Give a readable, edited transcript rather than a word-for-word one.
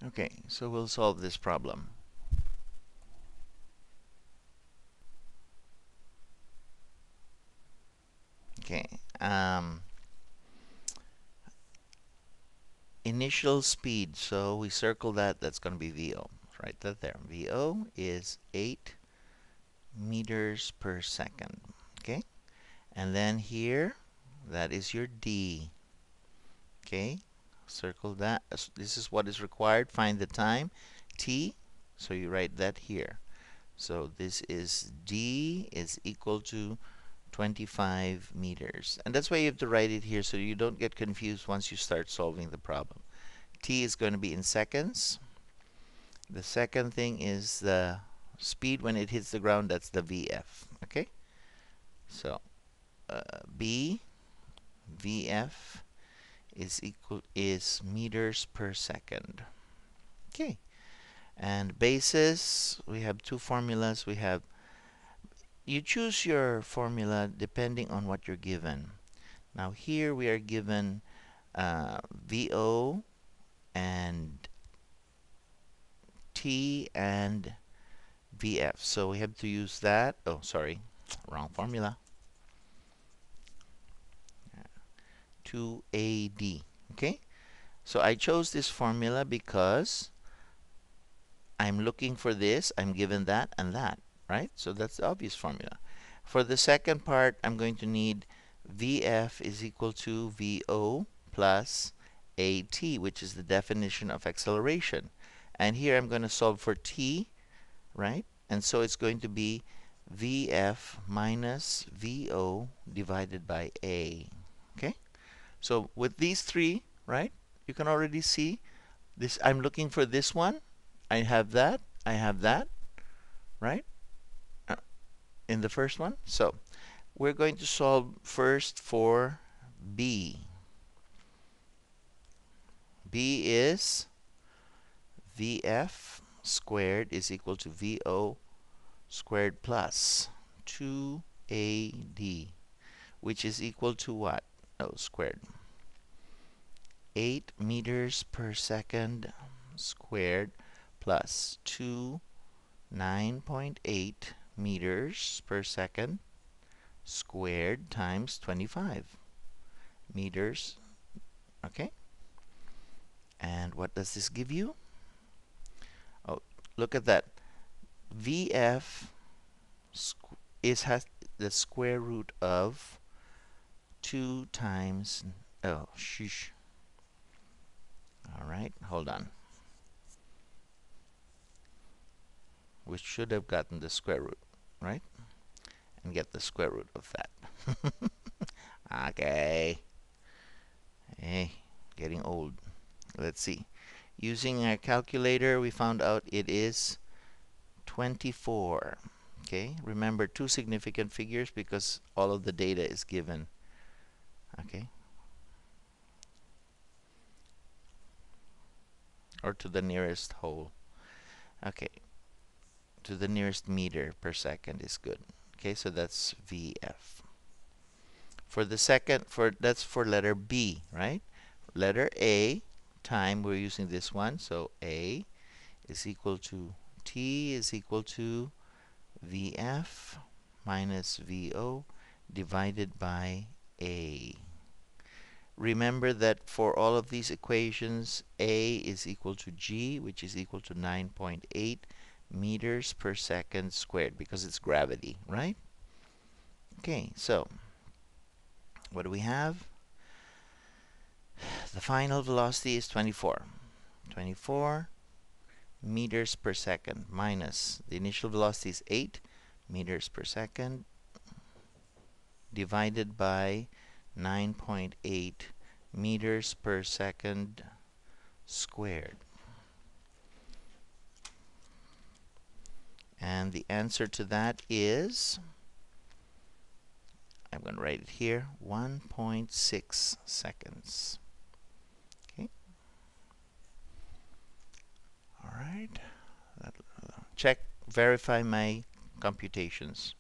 Okay, so we'll solve this problem. Okay, initial speed. So we circle that. That's going to be VO. Write that there. VO is 8 meters per second. Okay, and then here, that is your D. Okay, circle that. This is what is required. Find the time, T. So you write that here. So this is D is equal to 25 meters. And that's why you have to write it here so you don't get confused once you start solving the problem. T is going to be in seconds. The second thing is the speed when it hits the ground. That's the VF. Okay? So B VF is meters per second. Okay. And basis, we have two formulas. You choose your formula depending on what you're given. Now here we are given VO and T and VF. So we have to use that. Oh, sorry, wrong formula. 2AD. Okay? So I chose this formula because I'm looking for this. I'm given that and that, right? So that's the obvious formula. For the second part, I'm going to need VF is equal to VO plus AT, which is the definition of acceleration. And here I'm going to solve for T, right? And so it's going to be VF minus VO divided by A. Okay? So with these three, right, you can already see this. I'm looking for this one. I have that. I have that, right? Uh, in the first one. So we're going to solve first for B. B is VF squared is equal to VO squared plus 2AD, which is equal to what? Oh, squared. 8 meters per second squared plus 9.8 meters per second squared times 25 meters. Okay? And what does this give you? Oh, look at that. VF has the square root of 2 times, oh, sheesh. All right, hold on. We should have gotten the square root, right? And get the square root of that. Okay. Hey, getting old. Let's see. Using our calculator, we found out it is 24. Okay, remember two significant figures because all of the data is given. Okay, or to the nearest whole. Okay, to the nearest meter per second is good. Okay, so that's VF. For the second, that's for letter B, right? Letter A, time, we're using this one. So A is equal to T is equal to VF minus VO divided by A. Remember that for all of these equations, A is equal to G, which is equal to 9.8 meters per second squared because it's gravity, right? Okay, so what do we have? The final velocity is 24. 24 meters per second minus the initial velocity is 8 meters per second divided by 9.8 meters per second squared. And the answer to that is, I'm going to write it here, 1.6 seconds. Okay. All right. Check, verify my computations.